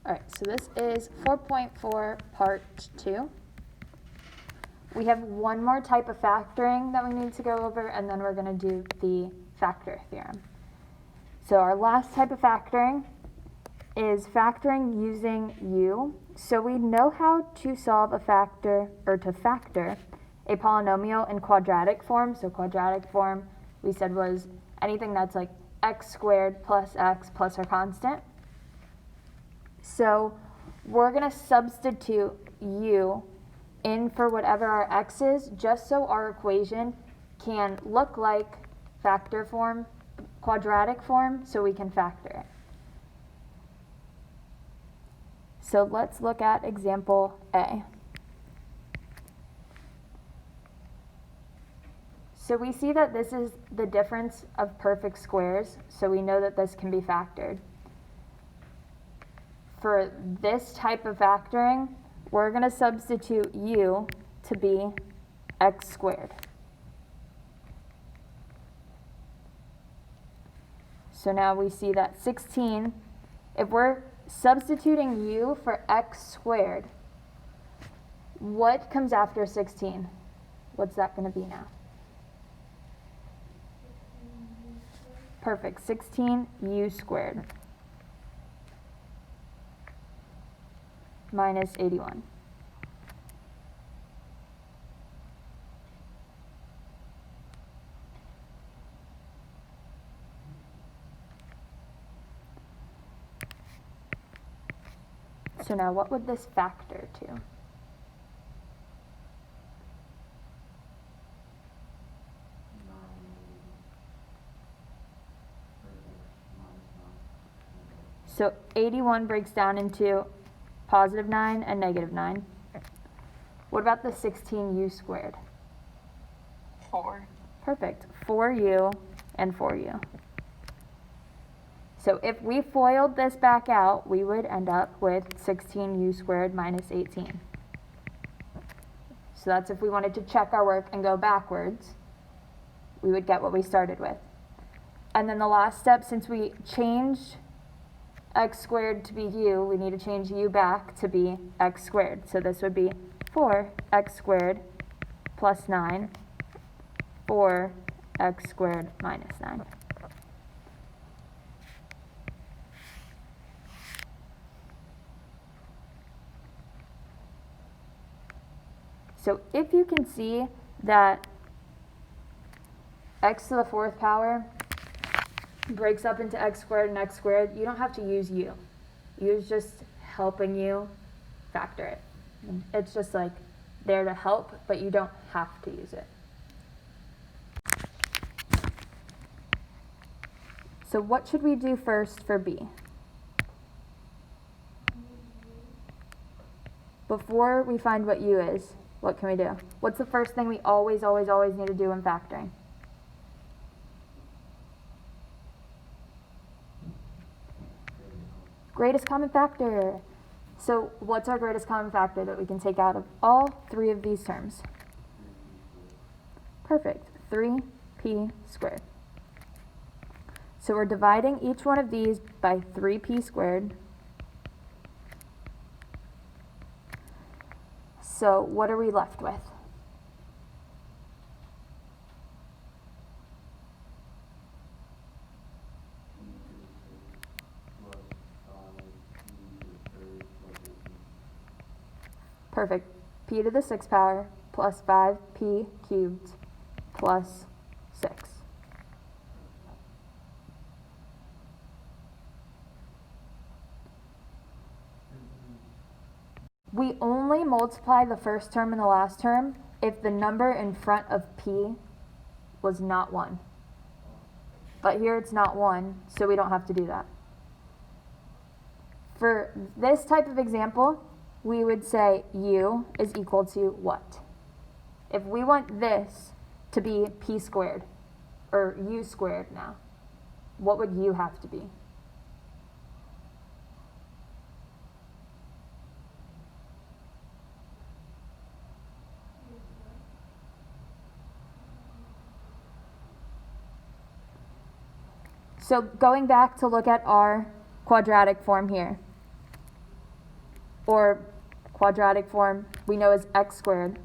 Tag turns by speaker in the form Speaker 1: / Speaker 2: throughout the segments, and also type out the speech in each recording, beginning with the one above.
Speaker 1: All right, so this is 4.4 part 2. We have one more type of factoring that we need to go over, and then we're going to do the factor theorem. So our last type of factoring is factoring using u. So we know how to solve a factor, or to factor a polynomial in quadratic form. So quadratic form, we said, was anything that's like x squared plus x plus our constant. So we're going to substitute u in for whatever our x is, just so our equation can look like factor form, quadratic form, so we can factor it. So let's look at example A. So we see that this is the difference of perfect squares, so we know that this can be factored. For this type of factoring, we're going to substitute u to be x squared. So now we see that 16, if we're substituting u for x squared, what comes after 16? What's that going to be now? Perfect, 16u squared minus 81. So now what would this factor to? So 81 breaks down into positive 9 and negative 9. What about the 16u squared?
Speaker 2: 4.
Speaker 1: Perfect. 4u and 4u. So if we FOILed this back out, we would end up with 16u squared minus 18. So that's if we wanted to check our work and go backwards, we would get what we started with. And then the last step, since we changed x squared to be u, we need to change u back to be x squared. So this would be 4x squared plus 9, 4x squared minus 9. So if you can see that x to the 4th power breaks up into x squared and x squared, you don't have to use u. U is just helping you factor it. It's just like there to help, but you don't have to use it. So what should we do first for b? Before we find what u is, what can we do? What's the first thing we always need to do when factoring? Greatest common factor. So what's our greatest common factor that we can take out of all 3 of these terms? Perfect. 3p squared. So we're dividing each one of these by 3p squared. So what are we left with? Perfect. P to the 6th power plus 5p cubed plus 6. We only multiply the first term and the last term if the number in front of p was not 1. But here it's not 1, so we don't have to do that. For this type of example, we would say u is equal to what? If we want this to be p squared, or u squared now, what would u have to be? So going back to look at our quadratic form here, or quadratic form, we know is x squared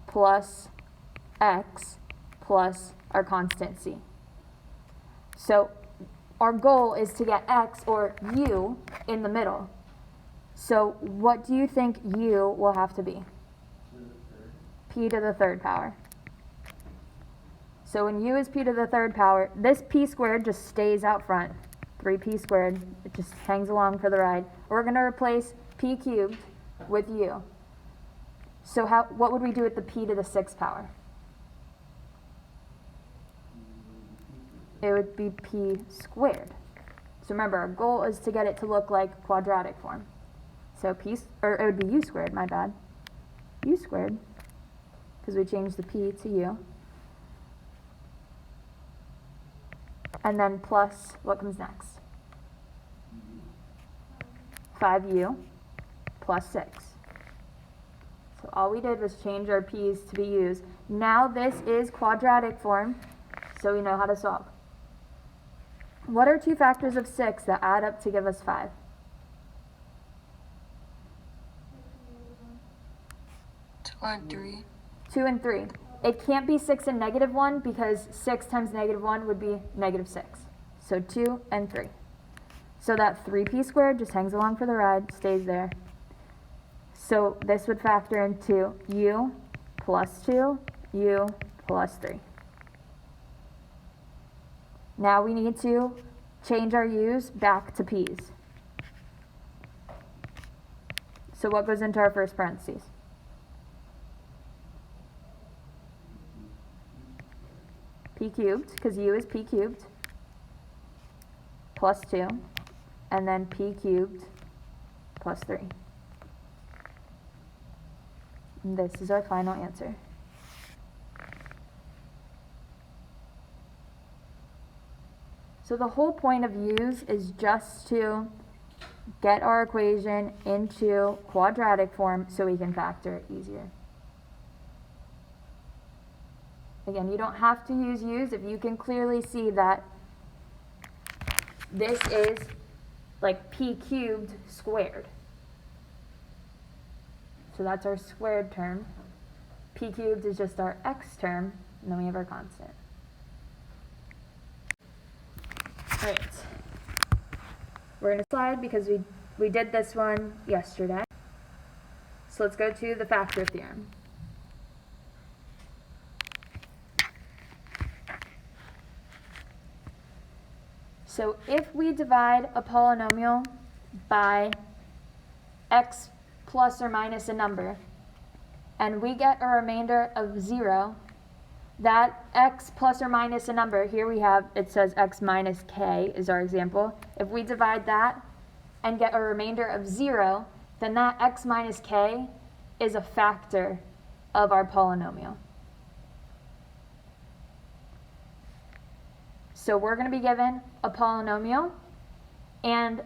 Speaker 1: plus x plus our constant c. So our goal is to get x, or u, in the middle. So what do you think u will have to be? P to the third power. So when u is p to the third power, this p squared just stays out front. 3p squared, it just hangs along for the ride. We're going to replace p cubed with u. So what would we do with the p to the sixth power? It would be p squared. So remember, our goal is to get it to look like quadratic form. So it would be u squared, my bad. U squared, because we changed the p to u. And then plus, what comes next? 5u plus 6. So all we did was change our p's to be u's. Now this is quadratic form, so we know how to solve. What are two factors of 6 that add up to give us 5?
Speaker 2: 2 and 3.
Speaker 1: 2 and 3. It can't be 6 and negative 1 because 6 times negative 1 would be negative 6. So 2 and 3. So that 3p squared just hangs along for the ride, stays there. So this would factor into u plus 2, u plus 3. Now we need to change our u's back to p's. So what goes into our first parentheses? P cubed, because u is p cubed, plus 2, and then p cubed plus 3. And this is our final answer. So the whole point of u's is just to get our equation into quadratic form so we can factor it easier. Again, you don't have to use u's if you can clearly see that this is like p cubed squared. So that's our squared term. P cubed is just our x term, and then we have our constant. All right. We're going to slide because we did this one yesterday. So let's go to the factor theorem. So if we divide a polynomial by x plus or minus a number, and we get a remainder of 0, that x plus or minus a number, here we have, it says x minus k is our example. If we divide that and get a remainder of 0, then that x minus k is a factor of our polynomial. So we're going to be given a polynomial and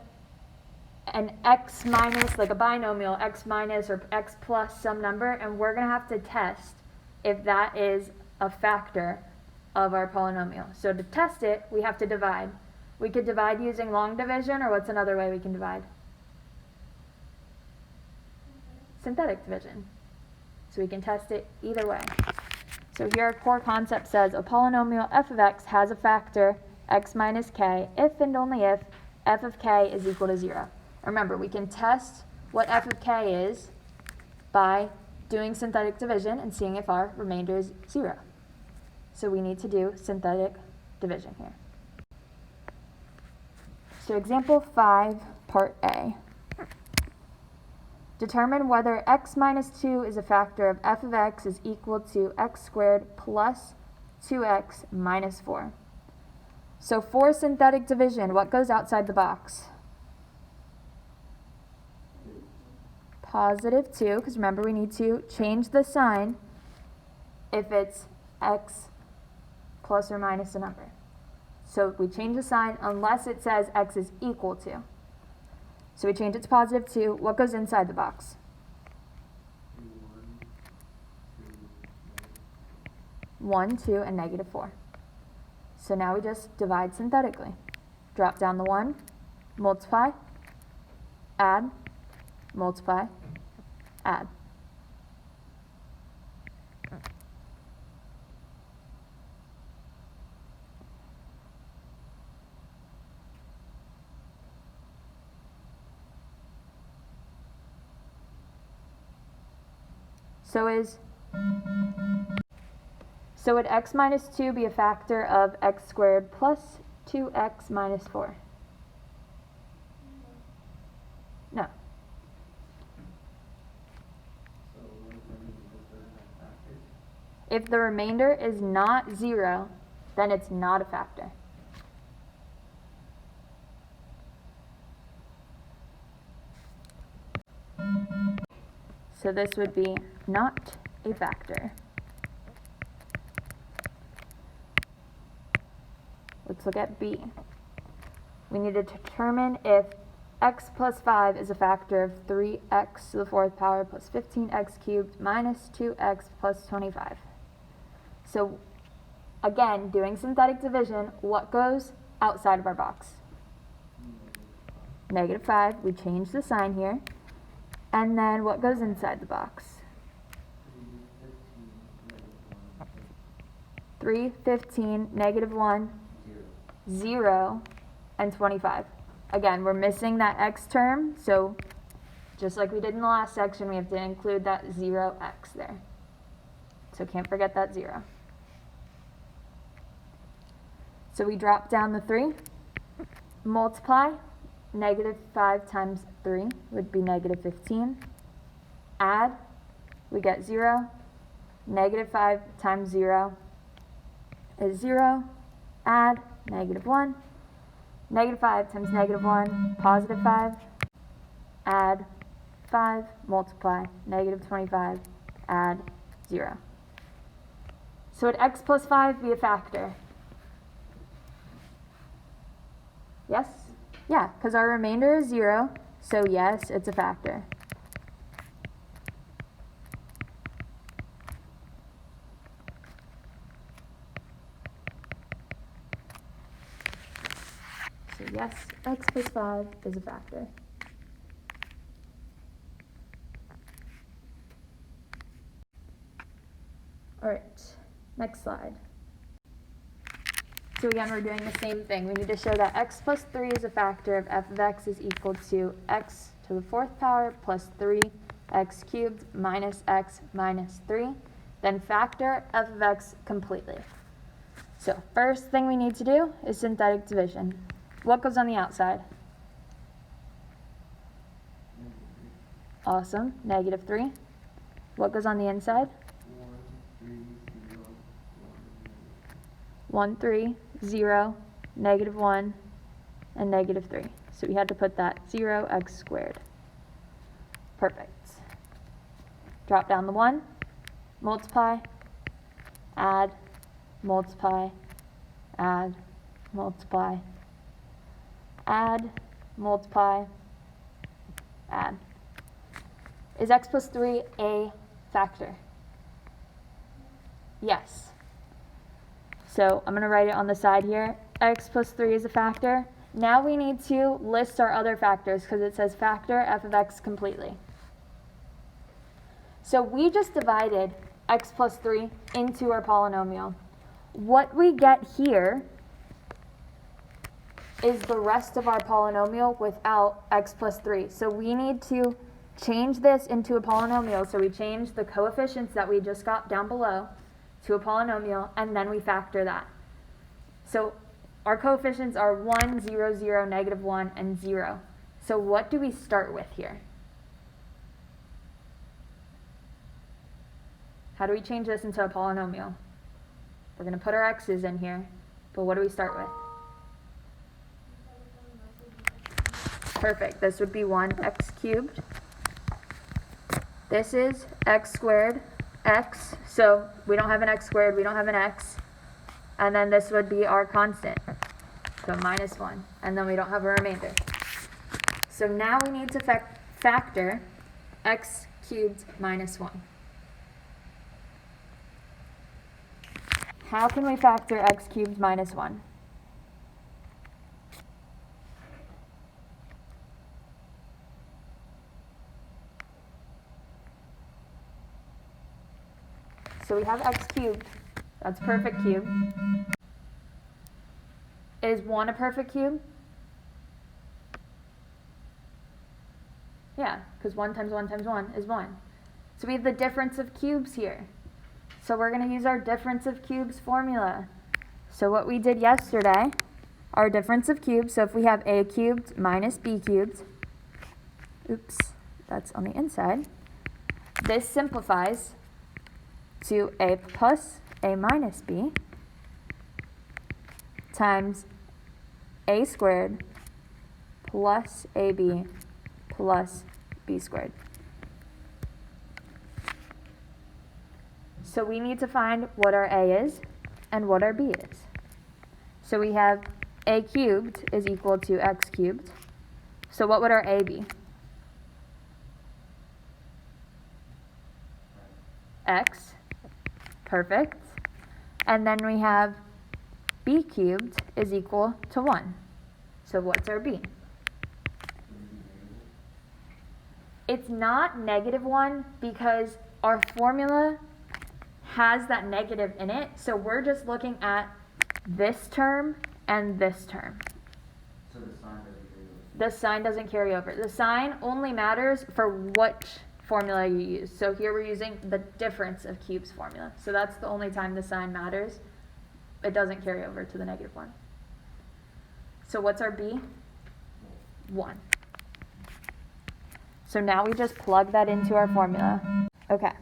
Speaker 1: an x minus, like a binomial, x minus or x plus some number, and we're going to have to test if that is a factor of our polynomial. So to test it, we have to divide. We could divide using long division, or what's another way we can divide? Synthetic division. So we can test it either way. So here our core concept says a polynomial f of x has a factor x minus k if and only if f of k is equal to 0. Remember, we can test what f of k is by doing synthetic division and seeing if our remainder is 0. So we need to do synthetic division here. So example 5, part A. Determine whether x minus 2 is a factor of f of x is equal to x squared plus 2x minus 4. So for synthetic division, what goes outside the box? Positive 2, because remember we need to change the sign if it's x plus or minus a number. So we change the sign unless it says x is equal to. So we change it to positive 2. What goes inside the box? 1, 2, and negative 4. So now we just divide synthetically. Drop down the 1, multiply, add, multiply, add. So would x minus 2 be a factor of x squared plus 2x minus 4? No. If the remainder is not 0, then it's not a factor. So this would be not a factor. Let's look at B. We need to determine if x plus 5 is a factor of 3x to the 4th power plus 15x cubed minus 2x plus 25. So again, doing synthetic division, what goes outside of our box? Negative 5. We change the sign here. And then what goes inside the box? 3, 15, negative 1, 0, and 25. Again, we're missing that x term, so just like we did in the last section, we have to include that 0x there. So can't forget that 0. So we drop down the 3, multiply, negative 5 times 3 would be negative 15. Add, we get 0. Negative 5 times 0 is 0. Add, negative 1. Negative 5 times negative 1, positive 5. Add 5, multiply, negative 25, add 0. So would x plus 5 be a factor? Yes? Yeah, because our remainder is 0, so yes, it's a factor. So yes, x plus 5 is a factor. All right, next slide. So again, we're doing the same thing. We need to show that x plus 3 is a factor of f of x is equal to x to the 4th power plus 3x cubed minus x minus 3. Then factor f of x completely. So first thing we need to do is synthetic division. What goes on the outside? Awesome, negative 3. What goes on the inside? 1, 3, 0, negative 1, and negative 3. So we had to put that 0x squared. Perfect. Drop down the 1, multiply, add, multiply, add, multiply, add, multiply, add. Is x plus 3 a factor? Yes. So I'm going to write it on the side here. X plus 3 is a factor. Now we need to list our other factors because it says factor f of x completely. So we just divided x plus 3 into our polynomial. What we get here is the rest of our polynomial without x plus 3. So we need to change this into a polynomial. So we change the coefficients that we just got down below to a polynomial, and then we factor that. So our coefficients are 1, 0, 0, negative 1, and 0. So what do we start with here? How do we change this into a polynomial? We're going to put our x's in here, but what do we start with? Perfect. This would be 1x cubed. This is x squared, x, so we don't have an x squared, we don't have an x, and then this would be our constant, so minus 1, and then we don't have a remainder. So now we need to factor x cubed minus 1. How can we factor x cubed minus 1? So we have x cubed. That's perfect cube. Is 1 a perfect cube? Yeah, because 1 times 1 times 1 is 1. So we have the difference of cubes here. So we're going to use our difference of cubes formula. So what we did yesterday, our difference of cubes, so if we have a cubed minus b cubed, oops, that's on the inside, this simplifies to a plus a minus b times a squared plus ab plus b squared. So we need to find what our a is and what our b is. So we have a cubed is equal to x cubed. So what would our a be? X. Perfect. And then we have b cubed is equal to 1. So what's our b? It's not -1 because our formula has that negative in it. So we're just looking at this term and this term.
Speaker 3: So the sign doesn't carry over?
Speaker 1: The sign doesn't carry over. The sign only matters for which formula you use. So here we're using the difference of cubes formula. So that's the only time the sign matters. It doesn't carry over to the -1. So what's our b? 1. So now we just plug that into our formula. Okay.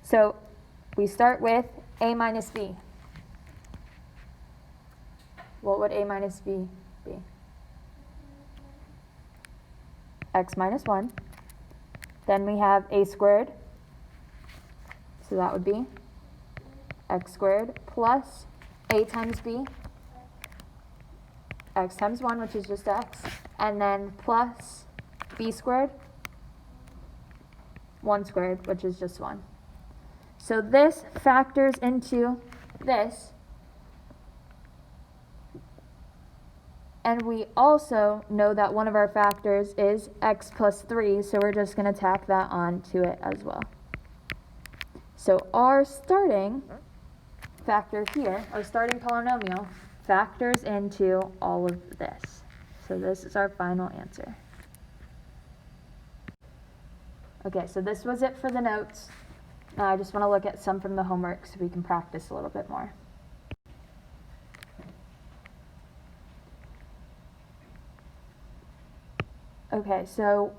Speaker 1: So we start with a minus b. What would a minus b be? X minus 1. Then we have a squared. So that would be x squared plus a times b, x times 1, which is just x, and then plus b squared, 1 squared, which is just 1. So this factors into this. And we also know that one of our factors is x plus 3, so we're just going to tack that on to it as well. So our starting factor here, our starting polynomial, factors into all of this. So this is our final answer. Okay, so this was it for the notes. Now I just want to look at some from the homework so we can practice a little bit more. Okay, so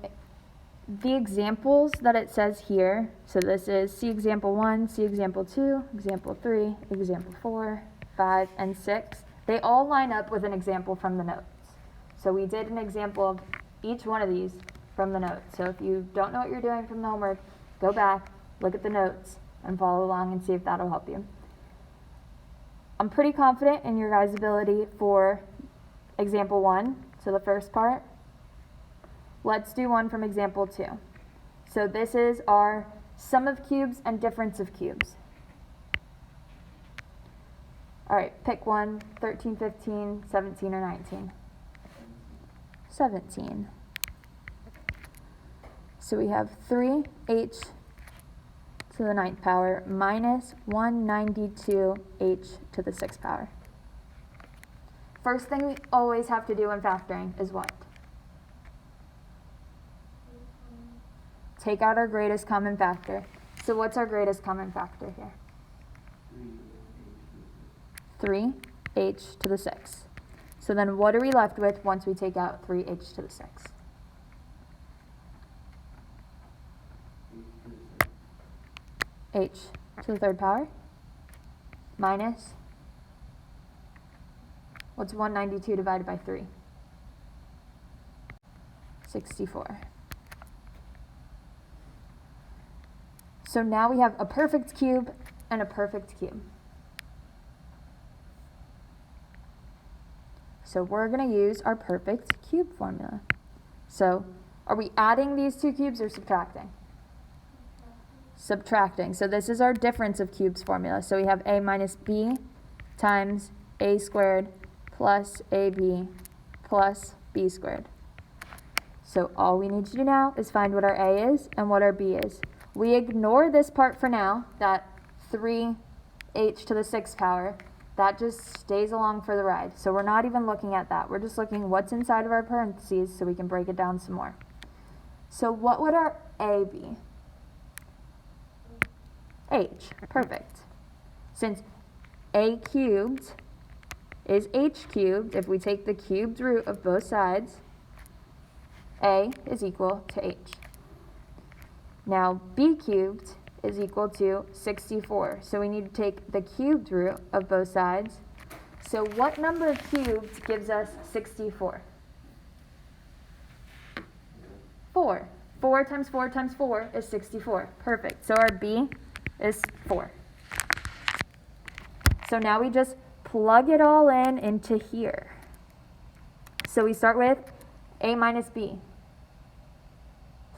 Speaker 1: the examples that it says here, so this is see example 1, see example 2, example 3, example 4, 5, and 6. They all line up with an example from the notes. So we did an example of each one of these from the notes. So if you don't know what you're doing from the homework, go back, look at the notes, and follow along and see if that'll help you. I'm pretty confident in your guys' ability for example 1, so the first part. Let's do one from example 2. So this is our sum of cubes and difference of cubes. All right, pick one, 13, 15, 17, or 19. 17. So we have 3h to the 9th power minus 192h to the 6th power. First thing we always have to do when factoring is what? Take out our greatest common factor. So what's our greatest common factor here? 3h to the 6th. So then what are we left with once we take out 3h to the 6th? H to the 3rd power minus, what's 192 divided by 3? 64. So now we have a perfect cube and a perfect cube. So we're going to use our perfect cube formula. So are we adding these two cubes or subtracting? Subtracting. So this is our difference of cubes formula. So we have a minus b times a squared plus ab plus b squared. So all we need to do now is find what our a is and what our b is. We ignore this part for now, that 3h to the 6th power. That just stays along for the ride. So we're not even looking at that. We're just looking what's inside of our parentheses so we can break it down some more. So what would our a be? H. Perfect. Since a cubed is h cubed, if we take the cubed root of both sides, a is equal to h. Now b cubed is equal to 64. So we need to take the cubed root of both sides. So what number of cubes gives us 64? 4. 4 times 4 times 4 is 64. Perfect. So our b is 4. So now we just plug it all in into here. So we start with a minus b.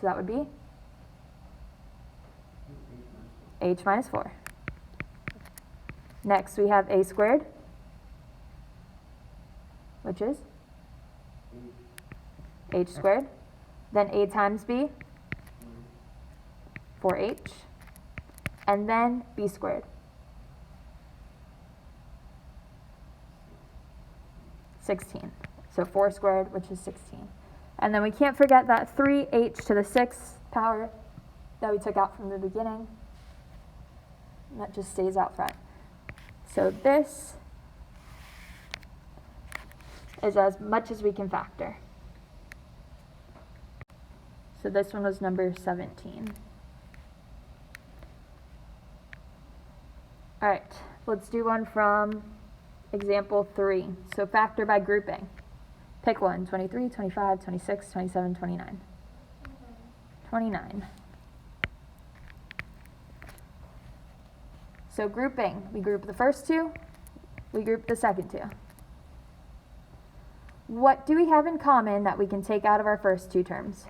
Speaker 1: So that would be h minus 4. Next we have a squared, which is h squared. Then a times b, 4h. And then b squared. 16. So 4 squared, which is 16. And then we can't forget that 3h to the 6th power that we took out from the beginning. And that just stays out front. So this is as much as we can factor. So this one was number 17. All right, let's do one from example 3. So factor by grouping. Pick one, 23, 25, 26, 27, 29. 29. So grouping, we group the first two, we group the second two. What do we have in common that we can take out of our first two terms?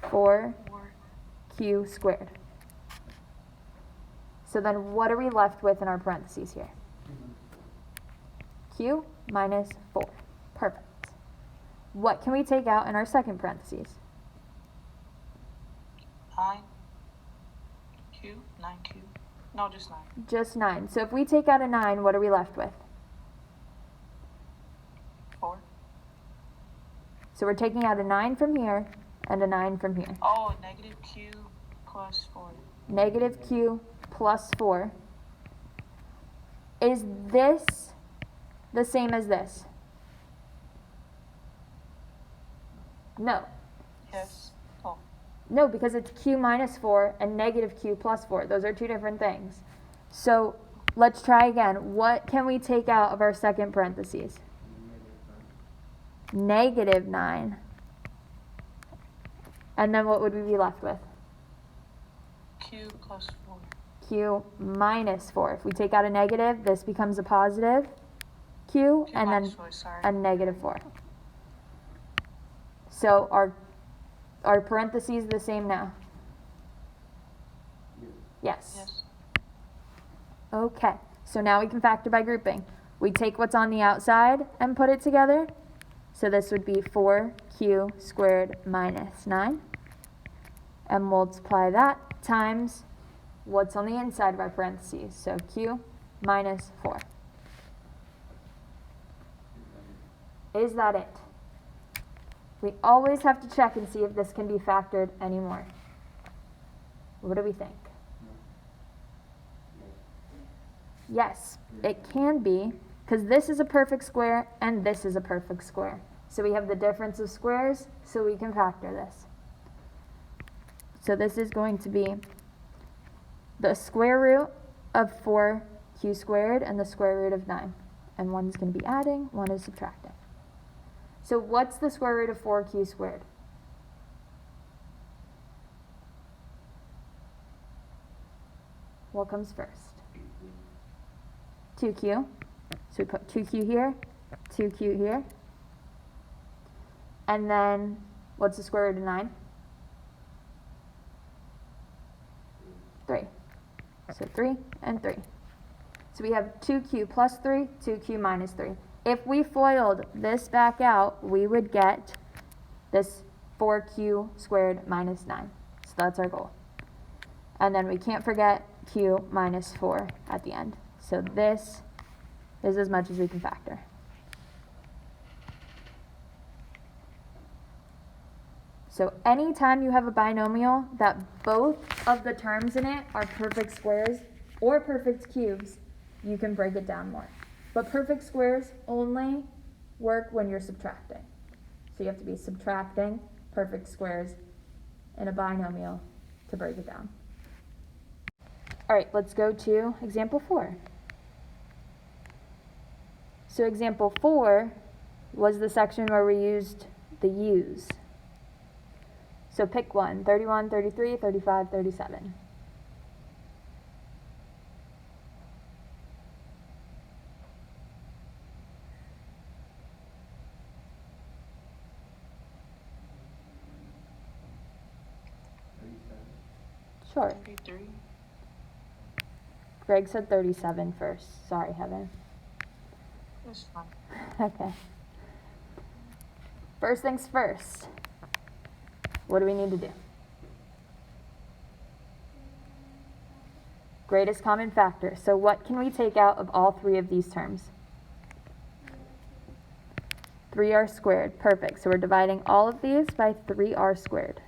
Speaker 1: 4q squared. So then what are we left with in our parentheses here? Q minus 4. Perfect. What can we take out in our second parentheses?
Speaker 2: 9q. No, just 9.
Speaker 1: Just 9. So if we take out a 9, what are we left with?
Speaker 2: 4.
Speaker 1: So we're taking out a 9 from here and a 9 from here.
Speaker 2: Oh, negative q plus 4.
Speaker 1: Negative q plus 4. Is this the same as this? No.
Speaker 2: Yes. Oh.
Speaker 1: No, because it's q minus 4 and negative q plus 4. Those are two different things. So let's try again. What can we take out of our second parentheses? Negative 9. And then what would we be left with?
Speaker 2: Q plus 4.
Speaker 1: Q minus 4. If we take out a negative, this becomes a positive q,
Speaker 2: Q
Speaker 1: and
Speaker 2: minus
Speaker 1: then
Speaker 2: 4, sorry.
Speaker 1: a negative 4. So our parentheses the same now? Yes.
Speaker 2: Yes.
Speaker 1: Okay, so now we can factor by grouping. We take what's on the outside and put it together. So this would be 4q squared minus 9. And multiply that times what's on the inside of our parentheses. So q minus 4. Is that it? We always have to check and see if this can be factored anymore. What do we think? Yes, it can be, because this is a perfect square and this is a perfect square. So we have the difference of squares, so we can factor this. So this is going to be the square root of 4q squared and the square root of 9. And one is going to be adding, one is subtracting. So what's the square root of 4q squared? What comes first? 2q. So we put 2q here, 2q here. And then what's the square root of 9? 3. So 3 and 3. So we have 2q plus 3, 2q minus 3. If we FOILed this back out, we would get this 4q squared minus 9. So that's our goal. And then we can't forget q minus 4 at the end. So this is as much as we can factor. So anytime you have a binomial that both of the terms in it are perfect squares or perfect cubes, you can break it down more. But perfect squares only work when you're subtracting. So you have to be subtracting perfect squares in a binomial to break it down. All right, let's go to example 4. So example 4 was the section where we used the u's. So pick one, 31, 33, 35, 37. Sure.
Speaker 2: 33.
Speaker 1: Greg said 37 first. Sorry, Heather.
Speaker 2: That's fine.
Speaker 1: Okay. First things first. What do we need to do? Greatest common factor. So what can we take out of all three of these terms? 3r squared. Perfect. So we're dividing all of these by 3r squared.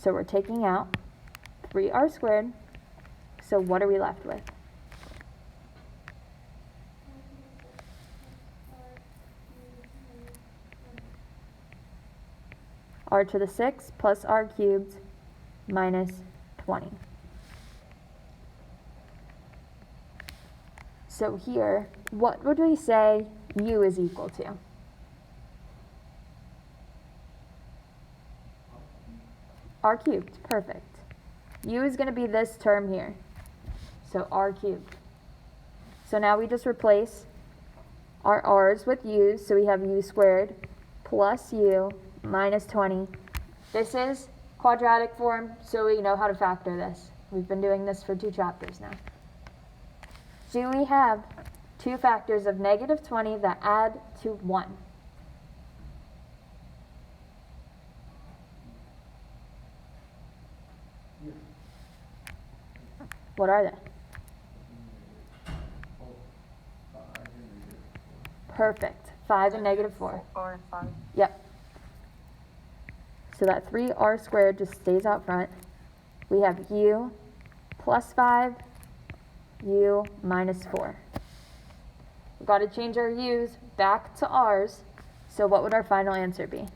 Speaker 1: So we're taking out 3r squared. So what are we left with? R to the 6 plus r cubed minus 20. So here, what would we say u is equal to? R cubed, perfect. U is going to be this term here. So r cubed. So now we just replace our r's with u's, so we have u squared plus u minus 20. This is quadratic form, so we know how to factor this. We've been doing this for 2 chapters now. Do we have 2 factors of negative 20 that add to 1? What are they? Perfect. 5 and negative 4.
Speaker 2: 4 and 5.
Speaker 1: Yep. So that 3r squared just stays out front. We have u plus 5, u minus 4. We've got to change our u's back to r's. So what would our final answer be?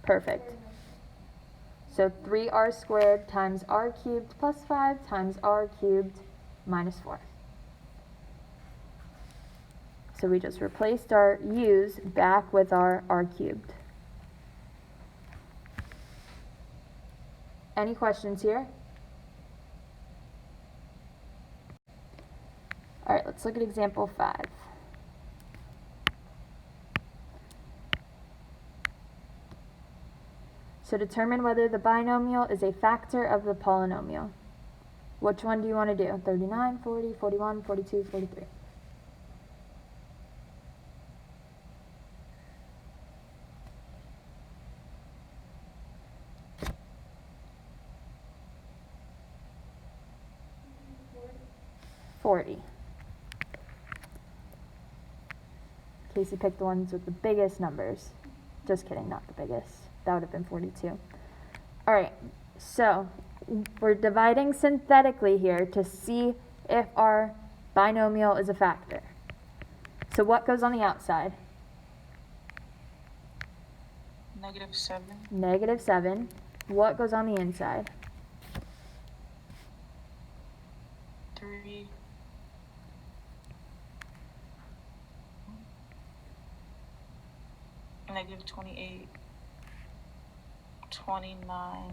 Speaker 1: Perfect. So 3r squared times r cubed plus 5 times r cubed minus 4. So we just replaced our u's back with our r cubed. Any questions here? All right, let's look at example 5. So determine whether the binomial is a factor of the polynomial. Which one do you want to do? 39, 40, 41, 42, 43. Casey picked the ones with the biggest numbers. Just kidding, not the biggest. That would have been 42. All right, so we're dividing synthetically here to see if our binomial is a factor. So what goes on the outside?
Speaker 2: Negative 7.
Speaker 1: Negative 7. What goes on the inside?
Speaker 2: 3. Negative 28. 29.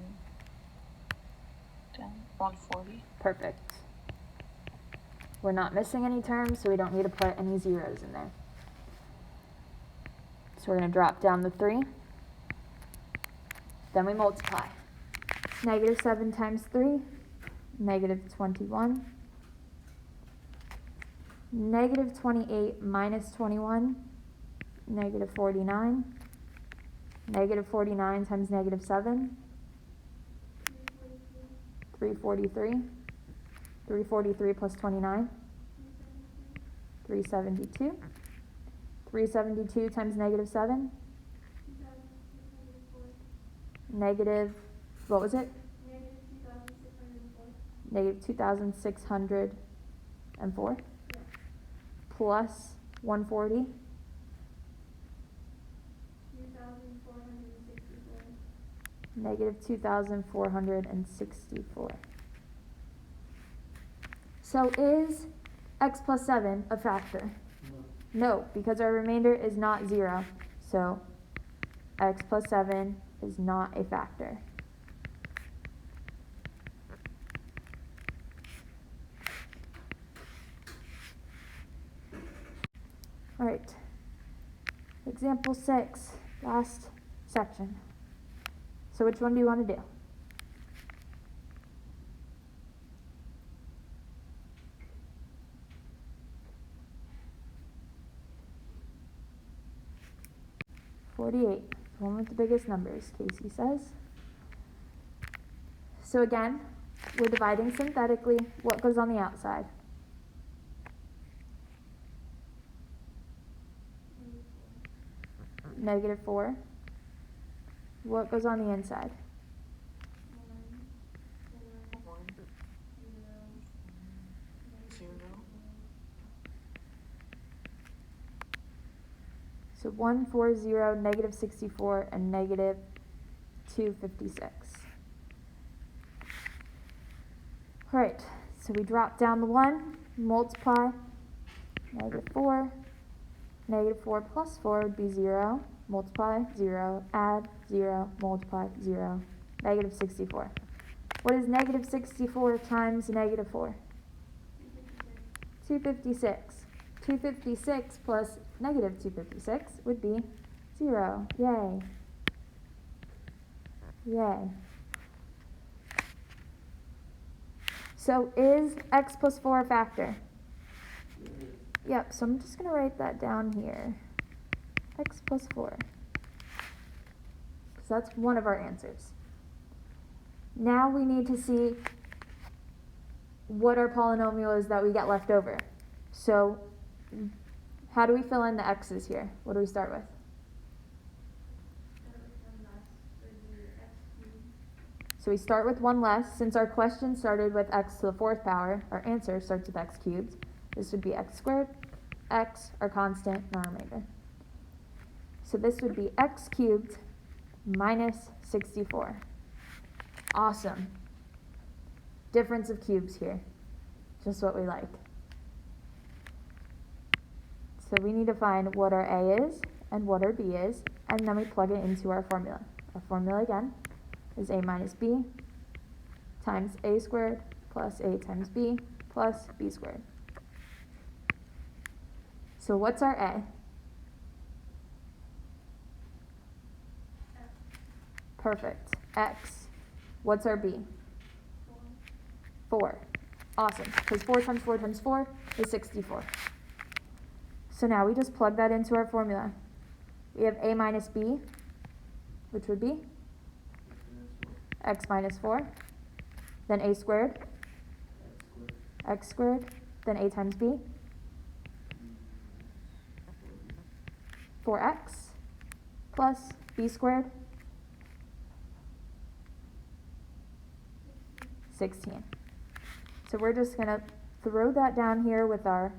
Speaker 2: 10. 140.
Speaker 1: Perfect. We're not missing any terms, so we don't need to put any zeros in there. So we're going to drop down the 3. Then we multiply. Negative 7 times 3, negative 21. Negative 28 minus 21, negative 49. Negative 49 times negative 7, 343. 343 plus 29, 372. 372 times negative 7, negative, what was it? Negative 2,604. Plus 140.
Speaker 4: 2,464.
Speaker 1: Negative 2,464. So is x plus 7 a factor? No, because our remainder is not 0. So x plus 7 is not a factor. All right. Example 6, last section. So which one do you want to do? .48, the one with the biggest numbers, Casey says. So again, we're dividing synthetically. What goes on the outside? Negative 4. What goes on the inside?
Speaker 2: 0.
Speaker 1: So 140, negative 64, and negative 256. All right, so we drop down the 1, multiply, negative 4. Negative 4 plus 4 would be 0. Multiply, 0. Add, 0. Multiply, 0. Negative 64. What is negative 64 times negative 4? 256. 256 plus negative 256 would be 0. Yay. Yay. So is x plus 4 a factor? Yep, so I'm just going to write that down here. X plus 4. Because that's one of our answers. Now we need to see what our polynomial is that we get left over. So how do we fill in the x's here? What do we start with? So we start with 1 less. Since our question started with x to the 4th power, our answer starts with x cubed. This would be x squared, x, our constant, and our remainder. So this would be x cubed minus 64. Awesome. Difference of cubes here. Just what we like. So we need to find what our a is and what our b is, and then we plug it into our formula. Our formula again is a minus b times a squared plus a times b plus b squared. So what's our a? Perfect. X. What's our b? 4. Awesome. Because 4 times 4 times 4 is 64. So now we just plug that into our formula. We have a minus b, which would be x minus 4, then a squared, x squared, then a times b, 4x, plus b squared, 16. So we're just going to throw that down here with our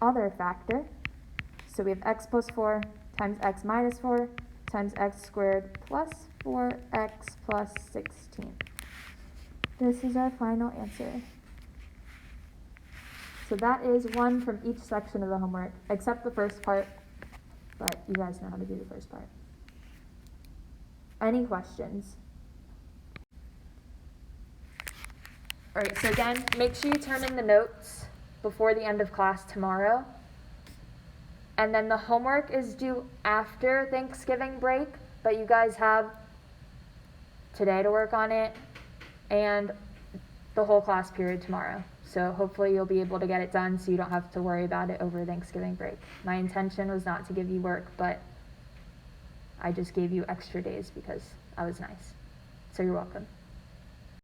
Speaker 1: other factor. So we have x plus 4 times x minus 4 times x squared plus 4x plus 16. This is our final answer. So that is one from each section of the homework, except the first part, but you guys know how to do the first part. Any questions? All right, so again, make sure you turn in the notes before the end of class tomorrow. And then the homework is due after Thanksgiving break, but you guys have today to work on it, and the whole class period tomorrow. So hopefully you'll be able to get it done so you don't have to worry about it over Thanksgiving break. My intention was not to give you work, but I just gave you extra days because I was nice. So you're welcome.